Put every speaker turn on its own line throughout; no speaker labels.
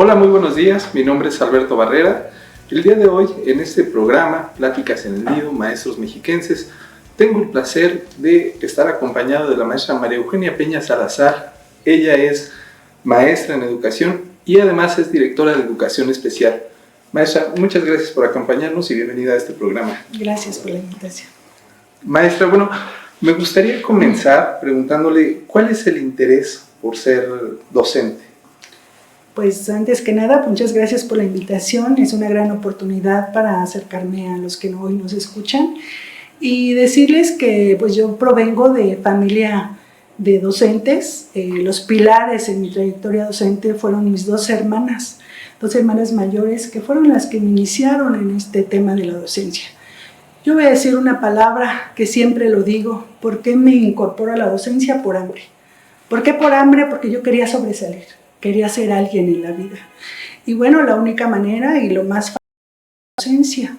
Hola, muy buenos días. Mi nombre es Alberto Barrera. El día de hoy, en este programa, Pláticas en el Nido, Maestros Mexiquenses, tengo el placer de estar acompañado de la maestra María Eugenia Peña Salazar. Ella es maestra en educación y además es directora de educación especial. Maestra, muchas gracias por acompañarnos y bienvenida a este programa.
Gracias por la invitación.
Maestra, bueno, me gustaría comenzar preguntándole cuál es el interés por ser docente.
Pues antes que nada, muchas gracias por la invitación. Es una gran oportunidad para acercarme a los que hoy nos escuchan y decirles que pues yo provengo de familia de docentes. Los pilares en mi trayectoria docente fueron mis dos hermanas mayores, que fueron las que me iniciaron en este tema de la docencia. Yo voy a decir una palabra que siempre lo digo. ¿Por qué me incorporo a la docencia? Por hambre. ¿Por qué por hambre? Porque yo quería sobresalir, quería ser alguien en la vida. Y bueno, la única manera y lo más fácil es la docencia.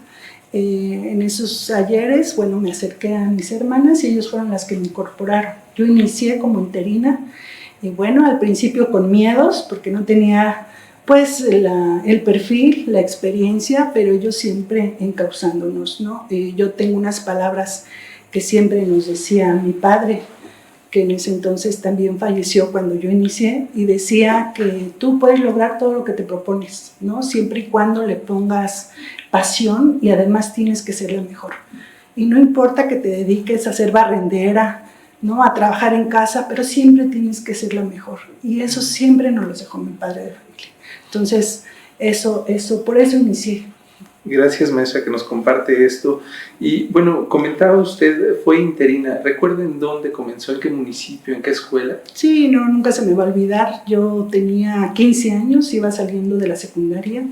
En esos talleres, bueno, me acerqué a mis hermanas y ellos fueron las que me incorporaron. Yo inicié como interina y bueno, al principio con miedos porque no tenía pues el perfil, la experiencia, pero ellos siempre encauzándonos, ¿no? Yo tengo unas palabras que siempre nos decía mi padre, que en ese entonces también falleció cuando yo inicié, y decía que tú puedes lograr todo lo que te propones, ¿no? Siempre y cuando le pongas pasión y además tienes que ser la mejor. Y no importa que te dediques a ser barrendera, ¿no? A trabajar en casa, pero siempre tienes que ser la mejor. Y eso siempre nos lo dejó mi padre de familia. Entonces, por eso inicié.
Gracias, maestra, que nos comparte esto. Y bueno, comentaba usted, fue interina. ¿Recuerden dónde comenzó? ¿En qué municipio? ¿En qué escuela?
Sí, no, nunca se me va a olvidar. Yo tenía 15 años, iba saliendo de la secundaria.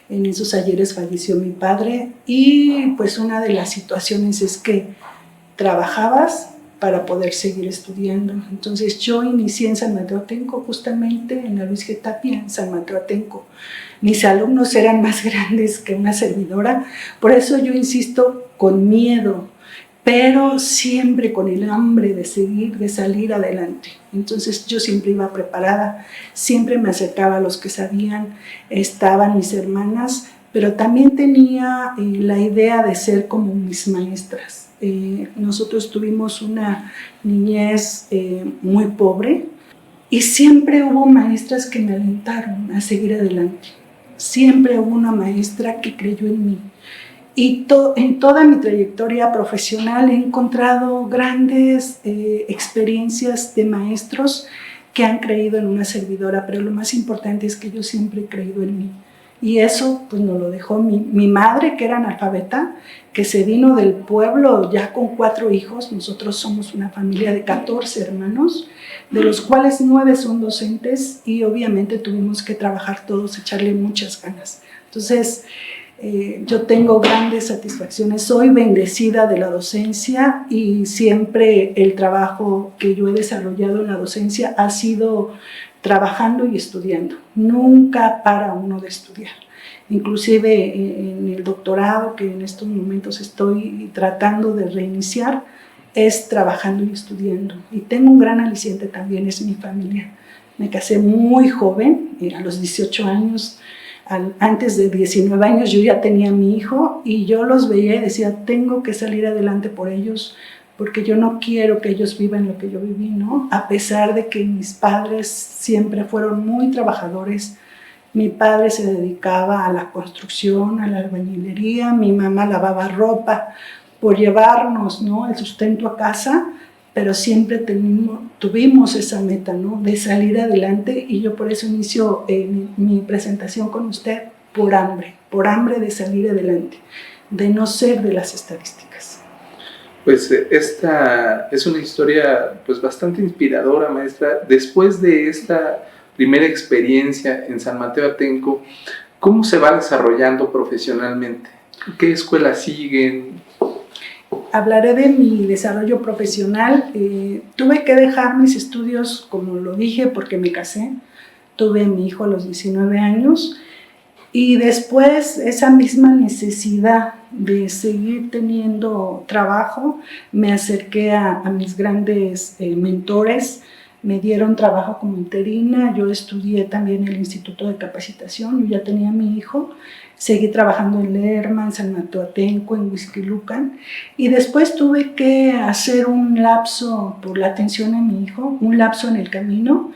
En esos ayeres falleció mi padre y pues una de las situaciones es que trabajabas para poder seguir estudiando. Entonces yo inicié en San Mateo Atenco, justamente en la Luis G. Tapia, en San Mateo Atenco. Mis alumnos eran más grandes que una servidora, por eso yo insisto, con miedo, pero siempre con el hambre de seguir, de salir adelante. Entonces yo siempre iba preparada, siempre me acercaba a los que sabían, estaban mis hermanas, pero también tenía la idea de ser como mis maestras. Nosotros tuvimos una niñez muy pobre y siempre hubo maestras que me alentaron a seguir adelante. Siempre hubo una maestra que creyó en mí. Y en toda mi trayectoria profesional he encontrado grandes experiencias de maestros que han creído en una servidora, pero lo más importante es que yo siempre he creído en mí. Y eso pues nos lo dejó mi madre, que era analfabeta, que se vino del pueblo ya con 4 hijos. Nosotros somos una familia de 14 hermanos, de los cuales 9 son docentes y obviamente tuvimos que trabajar todos, echarle muchas ganas. Entonces, yo tengo grandes satisfacciones, soy bendecida de la docencia y siempre el trabajo que yo he desarrollado en la docencia ha sido trabajando y estudiando. Nunca para uno de estudiar. Inclusive en el doctorado que en estos momentos estoy tratando de reiniciar, es trabajando y estudiando. Y tengo un gran aliciente también, es mi familia. Me casé muy joven, a los 18 años, antes de 19 años yo ya tenía a mi hijo y yo los veía y decía, tengo que salir adelante por ellos, porque yo no quiero que ellos vivan lo que yo viví, ¿no? A pesar de que mis padres siempre fueron muy trabajadores. Mi padre se dedicaba a la construcción, a la albañilería, mi mamá lavaba ropa por llevarnos, ¿no?, el sustento a casa, pero siempre tuvimos esa meta, ¿no?, de salir adelante, y yo por eso inicio mi presentación con usted por hambre de salir adelante, de no ser de las estadísticas.
Pues esta es una historia pues bastante inspiradora, maestra. Después de esta primera experiencia en San Mateo Atenco, ¿cómo se va desarrollando profesionalmente? ¿Qué escuela siguen?
Hablaré de mi desarrollo profesional. Tuve que dejar mis estudios, como lo dije, porque me casé. Tuve a mi hijo a los 19 años y después esa misma necesidad de seguir teniendo trabajo, me acerqué a mis grandes mentores, me dieron trabajo como interina, yo estudié también en el Instituto de Capacitación, yo ya tenía a mi hijo, seguí trabajando en Lerma, en San Mateo Atenco, en Huixquilucan, y después tuve que hacer un lapso por la atención a mi hijo, un lapso en el camino,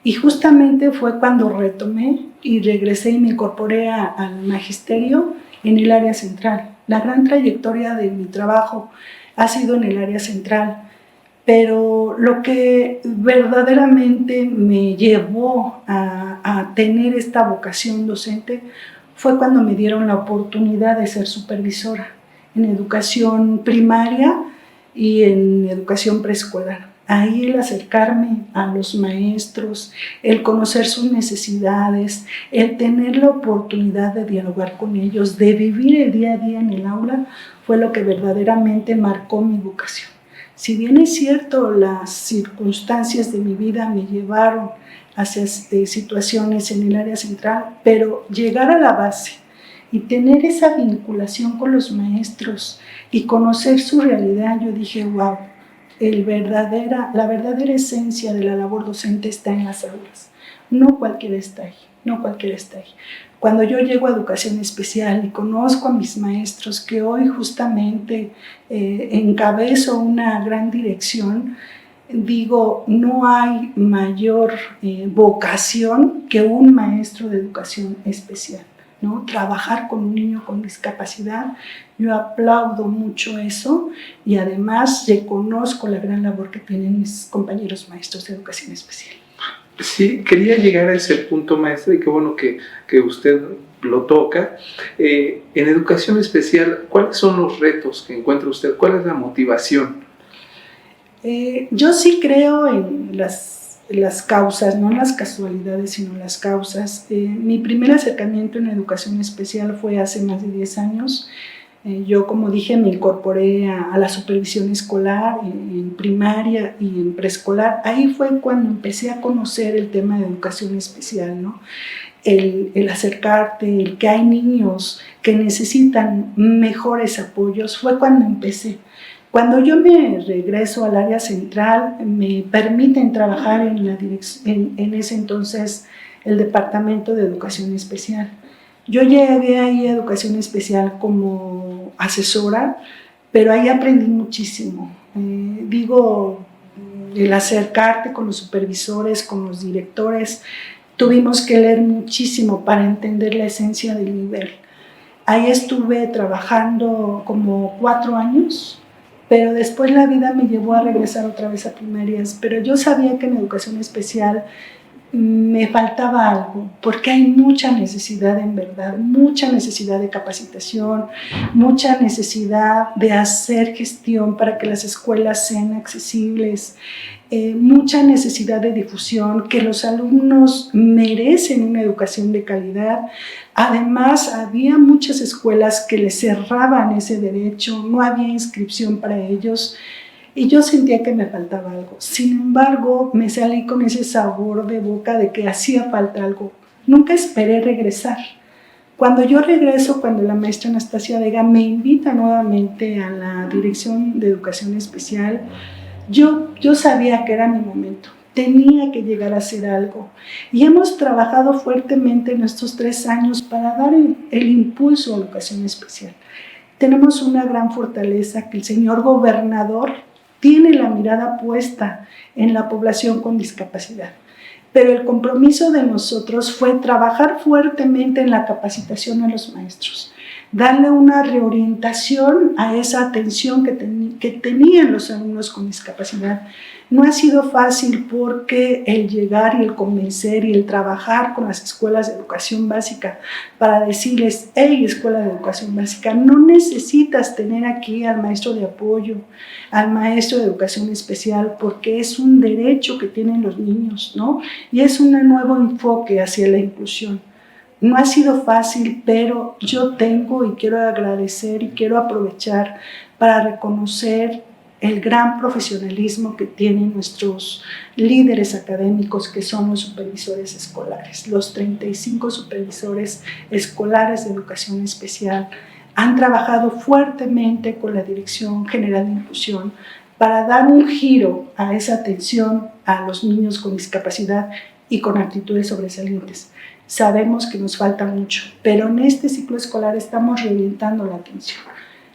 y justamente fue cuando retomé y regresé y me incorporé al magisterio en el área central. La gran trayectoria de mi trabajo ha sido en el área central, pero lo que verdaderamente me llevó a tener esta vocación docente fue cuando me dieron la oportunidad de ser supervisora en educación primaria y en educación preescolar. Ahí el acercarme a los maestros, el conocer sus necesidades, el tener la oportunidad de dialogar con ellos, de vivir el día a día en el aula, fue lo que verdaderamente marcó mi vocación. Si bien es cierto, las circunstancias de mi vida me llevaron hacia situaciones en el área central, pero llegar a la base y tener esa vinculación con los maestros y conocer su realidad, yo dije, wow, la verdadera esencia de la labor docente está en las aulas. No cualquiera está ahí, no cualquiera está ahí. Cuando yo llego a educación especial y conozco a mis maestros, que hoy justamente encabezo una gran dirección, digo, no hay mayor vocación que un maestro de educación especial, ¿no? Trabajar con un niño con discapacidad, yo aplaudo mucho eso y además reconozco la gran labor que tienen mis compañeros maestros de educación especial.
Sí, quería llegar a ese punto, maestra, y qué bueno que usted lo toca. En educación especial, ¿cuáles son los retos que encuentra usted? ¿Cuál es la motivación?
Yo sí creo en las causas, no en las casualidades, sino en las causas. Mi primer acercamiento en educación especial fue hace más de 10 años. Yo, como dije, me incorporé a la supervisión escolar en primaria y en preescolar. Ahí fue cuando empecé a conocer el tema de educación especial, ¿no? El acercarte, el que hay niños que necesitan mejores apoyos, fue cuando empecé. Cuando yo me regreso al área central, me permiten trabajar en ese entonces el Departamento de Educación Especial. Yo llegué ahí a Educación Especial como asesora, pero ahí aprendí muchísimo. El acercarte con los supervisores, con los directores, tuvimos que leer muchísimo para entender la esencia del nivel. Ahí estuve trabajando como 4 años, pero después la vida me llevó a regresar otra vez a primarias, pero yo sabía que en educación especial me faltaba algo, porque hay mucha necesidad en verdad, mucha necesidad de capacitación, mucha necesidad de hacer gestión para que las escuelas sean accesibles, mucha necesidad de difusión, que los alumnos merecen una educación de calidad. Además, había muchas escuelas que les cerraban ese derecho, no había inscripción para ellos, y yo sentía que me faltaba algo. Sin embargo, me salí con ese sabor de boca de que hacía falta algo. Nunca esperé regresar. Cuando yo regreso, cuando la maestra Anastasia Vega me invita nuevamente a la Dirección de Educación Especial, yo sabía que era mi momento. Tenía que llegar a hacer algo. Y hemos trabajado fuertemente en estos 3 años para dar el impulso a la educación especial. Tenemos una gran fortaleza, que el señor gobernador tiene la mirada puesta en la población con discapacidad. Pero el compromiso de nosotros fue trabajar fuertemente en la capacitación a los maestros, darle una reorientación a esa atención que tenían los alumnos con discapacidad. No ha sido fácil porque el llegar y el convencer y el trabajar con las escuelas de educación básica para decirles, hey, escuela de educación básica, no necesitas tener aquí al maestro de apoyo, al maestro de educación especial, porque es un derecho que tienen los niños, ¿no? Y es un nuevo enfoque hacia la inclusión. No ha sido fácil, pero yo tengo y quiero agradecer y quiero aprovechar para reconocer el gran profesionalismo que tienen nuestros líderes académicos, que son los supervisores escolares. Los 35 supervisores escolares de educación especial han trabajado fuertemente con la Dirección General de Inclusión para dar un giro a esa atención a los niños con discapacidad y con actitudes sobresalientes. Sabemos que nos falta mucho, pero en este ciclo escolar estamos reorientando la atención.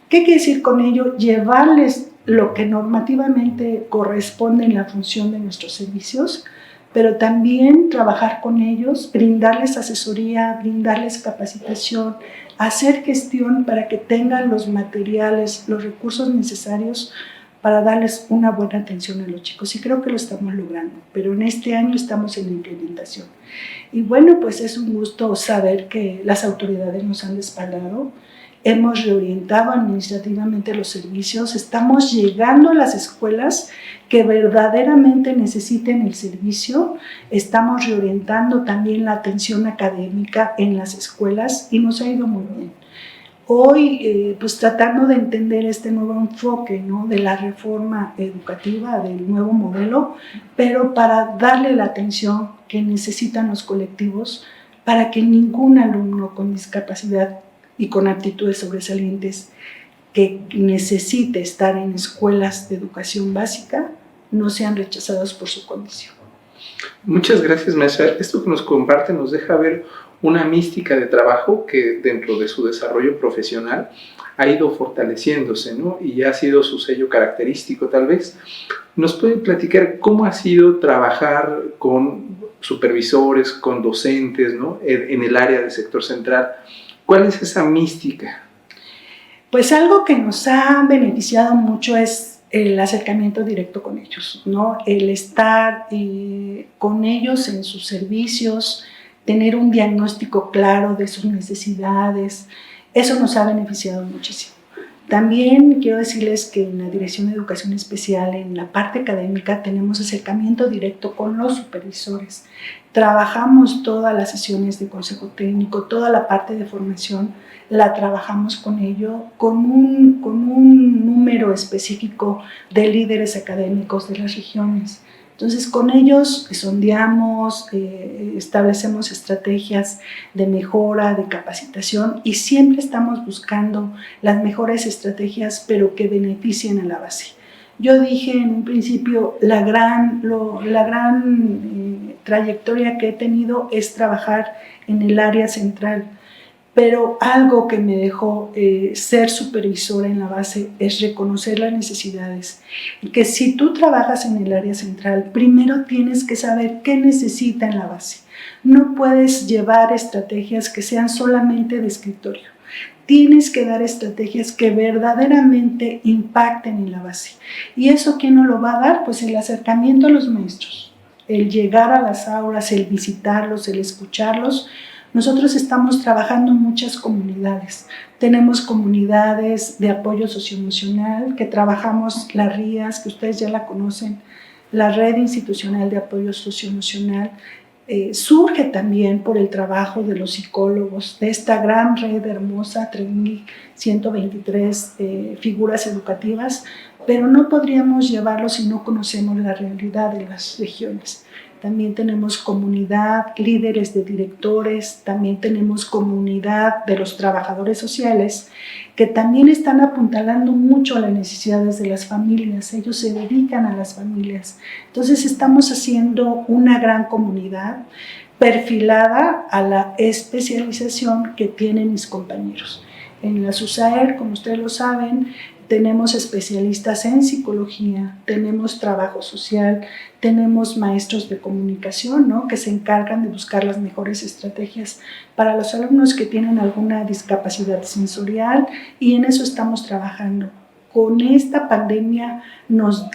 ¿Qué quiere decir con ello? Llevarles lo que normativamente corresponde en la función de nuestros servicios, pero también trabajar con ellos, brindarles asesoría, brindarles capacitación, hacer gestión para que tengan los materiales, los recursos necesarios para darles una buena atención a los chicos. Y creo que lo estamos logrando, pero en este año estamos en la implementación. Y bueno, pues es un gusto saber que las autoridades nos han respaldado. Hemos reorientado administrativamente los servicios, estamos llegando a las escuelas que verdaderamente necesiten el servicio, estamos reorientando también la atención académica en las escuelas y nos ha ido muy bien. Hoy, pues tratando de entender este nuevo enfoque, ¿no?, de la reforma educativa, del nuevo modelo, pero para darle la atención que necesitan los colectivos para que ningún alumno con discapacidad y con actitudes sobresalientes que necesite estar en escuelas de educación básica no sean rechazados por su condición.
Muchas gracias, maestra. Esto que nos comparte nos deja ver una mística de trabajo que dentro de su desarrollo profesional ha ido fortaleciéndose, ¿no? Y ha sido su sello característico, tal vez. ¿Nos puede platicar cómo ha sido trabajar con supervisores, con docentes, ¿no?, en el área del sector central? ¿Cuál es esa mística?
Pues algo que nos ha beneficiado mucho es el acercamiento directo con ellos, ¿no? El estar con ellos en sus servicios, tener un diagnóstico claro de sus necesidades, eso nos ha beneficiado muchísimo. También quiero decirles que en la Dirección de Educación Especial, en la parte académica, tenemos acercamiento directo con los supervisores. Trabajamos todas las sesiones de consejo técnico, toda la parte de formación, la trabajamos con ello, con un número específico de líderes académicos de las regiones. Entonces, con ellos sondeamos, establecemos estrategias de mejora, de capacitación y siempre estamos buscando las mejores estrategias, pero que beneficien a la base. Yo dije en un principio, la gran trayectoria que he tenido es trabajar en el área central, pero algo que me dejó ser supervisora en la base es reconocer las necesidades. Y que si tú trabajas en el área central, primero tienes que saber qué necesita en la base. No puedes llevar estrategias que sean solamente de escritorio. Tienes que dar estrategias que verdaderamente impacten en la base. ¿Y eso quién nos lo va a dar? Pues el acercamiento a los maestros, el llegar a las aulas, el visitarlos, el escucharlos. Nosotros estamos trabajando en muchas comunidades. Tenemos comunidades de apoyo socioemocional, que trabajamos las RIAS, que ustedes ya la conocen, la Red Institucional de Apoyo Socioemocional. Surge también por el trabajo de los psicólogos, de esta gran red hermosa, 3.123 figuras educativas, pero no podríamos llevarlo si no conocemos la realidad de las regiones. También tenemos comunidad, líderes de directores, también tenemos comunidad de los trabajadores sociales que también están apuntalando mucho a las necesidades de las familias. Ellos se dedican a las familias. Entonces estamos haciendo una gran comunidad perfilada a la especialización que tienen mis compañeros. En la SUSAER, como ustedes lo saben, tenemos especialistas en psicología, tenemos trabajo social, tenemos maestros de comunicación, ¿no?, que se encargan de buscar las mejores estrategias para los alumnos que tienen alguna discapacidad sensorial, y en eso estamos trabajando. Con esta pandemia,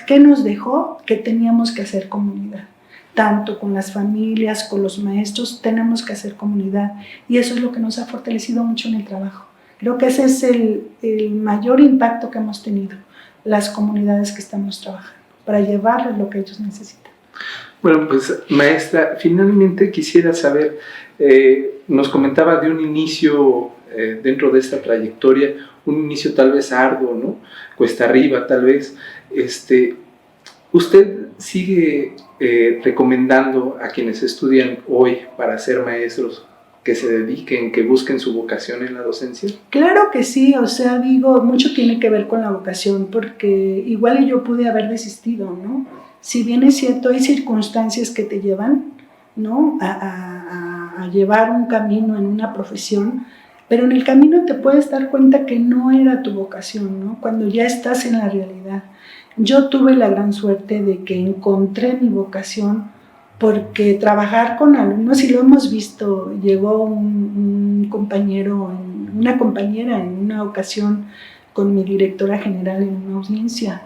¿qué nos dejó? Que teníamos que hacer comunidad. Tanto con las familias, con los maestros, tenemos que hacer comunidad, y eso es lo que nos ha fortalecido mucho en el trabajo. Creo que ese es el mayor impacto que hemos tenido, las comunidades que estamos trabajando, para llevarles lo que ellos necesitan.
Bueno, pues maestra, finalmente quisiera saber, nos comentaba de un inicio dentro de esta trayectoria, un inicio tal vez arduo, ¿no?, cuesta arriba tal vez. ¿Usted sigue recomendando a quienes estudian hoy para ser maestros que se dediquen, que busquen su vocación en la docencia?
Claro que sí, o sea, digo, mucho tiene que ver con la vocación, porque igual yo pude haber desistido, ¿no? Si bien es cierto, hay circunstancias que te llevan, ¿no? A llevar un camino en una profesión, pero en el camino te puedes dar cuenta que no era tu vocación, ¿no? Cuando ya estás en la realidad. Yo tuve la gran suerte de que encontré mi vocación, porque trabajar con alumnos, y lo hemos visto, llegó un compañero, una compañera en una ocasión con mi directora general en una audiencia.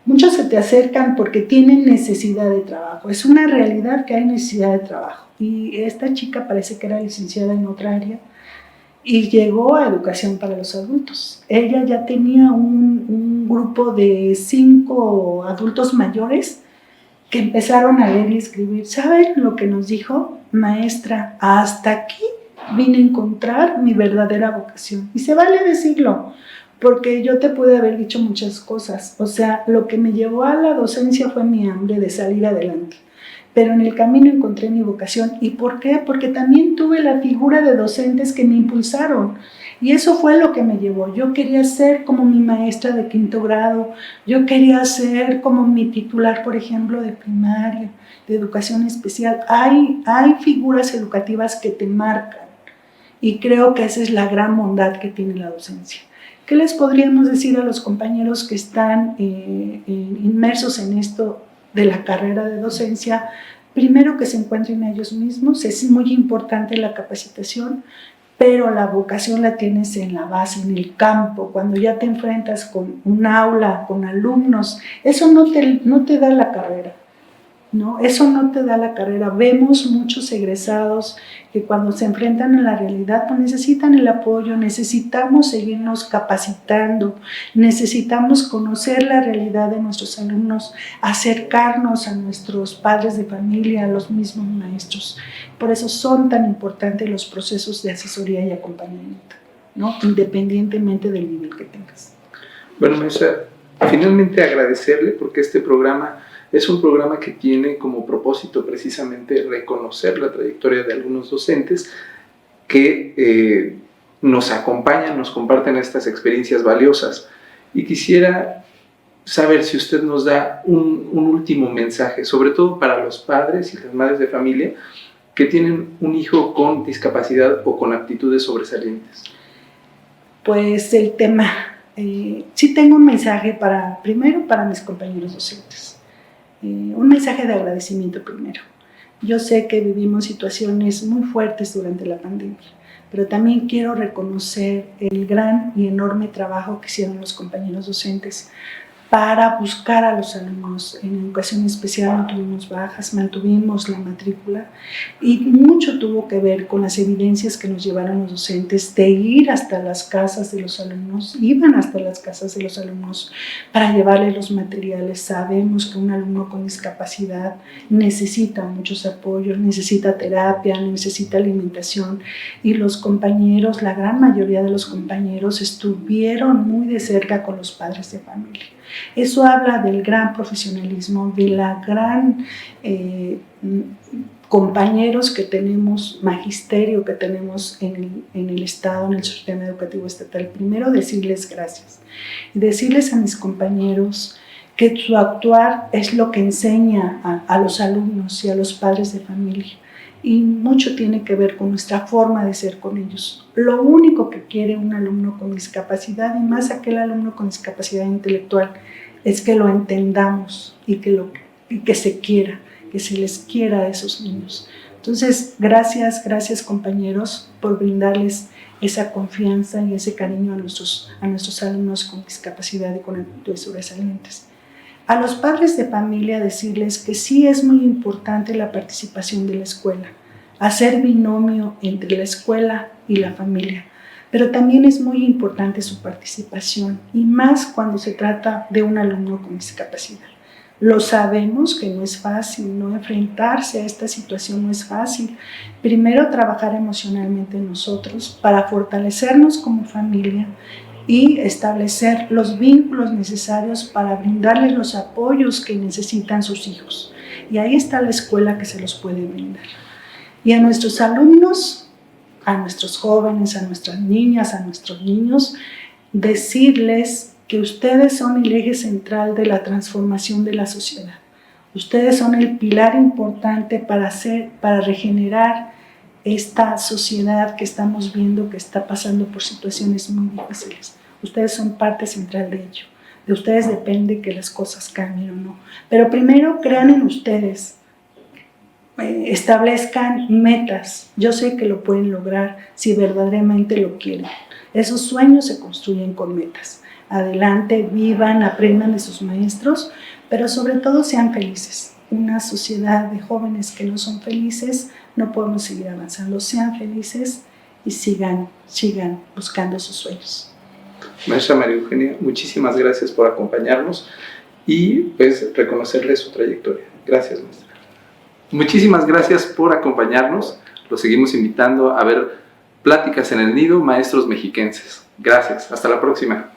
Muchos se te acercan porque tienen necesidad de trabajo, es una realidad que hay necesidad de trabajo, y esta chica parece que era licenciada en otra área y llegó a educación para los adultos. Ella ya tenía un grupo de 5 adultos mayores que empezaron a leer y escribir. ¿Saben lo que nos dijo? Maestra, hasta aquí vine a encontrar mi verdadera vocación. Y se vale decirlo, porque yo te pude haber dicho muchas cosas. O sea, lo que me llevó a la docencia fue mi hambre de salir adelante. Pero en el camino encontré mi vocación. ¿Y por qué? Porque también tuve la figura de docentes que me impulsaron. Y eso fue lo que me llevó. Yo quería ser como mi maestra de 5º grado, yo quería ser como mi titular, por ejemplo, de primaria, de educación especial. Hay figuras educativas que te marcan, y creo que esa es la gran bondad que tiene la docencia. ¿Qué les podríamos decir a los compañeros que están inmersos en esto de la carrera de docencia? Primero, que se encuentren a ellos mismos. Es muy importante la capacitación, pero la vocación la tienes en la base, en el campo, cuando ya te enfrentas con un aula, con alumnos. Eso no te da la carrera, ¿no? Eso no te da la carrera. Vemos muchos egresados que cuando se enfrentan a la realidad, pues necesitan el apoyo, necesitamos seguirnos capacitando, necesitamos conocer la realidad de nuestros alumnos, acercarnos a nuestros padres de familia, a los mismos maestros. Por eso son tan importantes los procesos de asesoría y acompañamiento, ¿no? Independientemente del nivel que tengas.
Bueno, maestra, finalmente agradecerle, porque este programa es un programa que tiene como propósito precisamente reconocer la trayectoria de algunos docentes que nos acompañan, nos comparten estas experiencias valiosas. Y quisiera saber si usted nos da un último mensaje, sobre todo para los padres y las madres de familia que tienen un hijo con discapacidad o con aptitudes sobresalientes.
Pues el tema, sí tengo un mensaje primero para mis compañeros docentes. Un mensaje de agradecimiento primero. Yo sé que vivimos situaciones muy fuertes durante la pandemia, pero también quiero reconocer el gran y enorme trabajo que hicieron los compañeros docentes para buscar a los alumnos. En educación especial no tuvimos bajas, mantuvimos la matrícula, y mucho tuvo que ver con las evidencias que nos llevaron los docentes de ir hasta las casas de los alumnos. Iban hasta las casas de los alumnos para llevarles los materiales. Sabemos que un alumno con discapacidad necesita muchos apoyos, necesita terapia, necesita alimentación, y los compañeros, la gran mayoría de los compañeros, estuvieron muy de cerca con los padres de familia. Eso habla del gran profesionalismo, de la gran compañeros que tenemos, magisterio que tenemos en el Estado, en el sistema educativo estatal. Primero, decirles gracias. Decirles a mis compañeros que su actuar es lo que enseña a los alumnos y a los padres de familia. Y mucho tiene que ver con nuestra forma de ser con ellos. Lo único que quiere un alumno con discapacidad, y más aquel alumno con discapacidad intelectual, es que lo entendamos y que se quiera, que se les quiera a esos niños. Entonces, gracias compañeros por brindarles esa confianza y ese cariño a nuestros alumnos con discapacidad y con aptitudes sobresalientes. A los padres de familia decirles que sí es muy importante la participación de la escuela, hacer binomio entre la escuela y la familia, pero también es muy importante su participación, y más cuando se trata de un alumno con discapacidad. Lo sabemos que no es fácil, no enfrentarse a esta situación no es fácil. Primero, trabajar emocionalmente en nosotros para fortalecernos como familia y establecer los vínculos necesarios para brindarles los apoyos que necesitan sus hijos. Y ahí está la escuela que se los puede brindar. Y a nuestros alumnos, a nuestros jóvenes, a nuestras niñas, a nuestros niños, decirles que ustedes son el eje central de la transformación de la sociedad. Ustedes son el pilar importante para regenerar esta sociedad que estamos viendo que está pasando por situaciones muy difíciles. Ustedes son parte central de ello. De ustedes depende que las cosas cambien o no. Pero primero crean en ustedes, establezcan metas. Yo sé que lo pueden lograr si verdaderamente lo quieren. Esos sueños se construyen con metas. Adelante, vivan, aprendan de sus maestros, pero sobre todo sean felices. Una sociedad de jóvenes que no son felices, no podemos seguir avanzando. Sean felices y sigan buscando sus sueños.
Maestra María Eugenia, muchísimas gracias por acompañarnos y pues reconocerle su trayectoria. Gracias, maestra. Muchísimas gracias por acompañarnos. Los seguimos invitando a ver Pláticas en el Nido, Maestros Mexiquenses. Gracias. Hasta la próxima.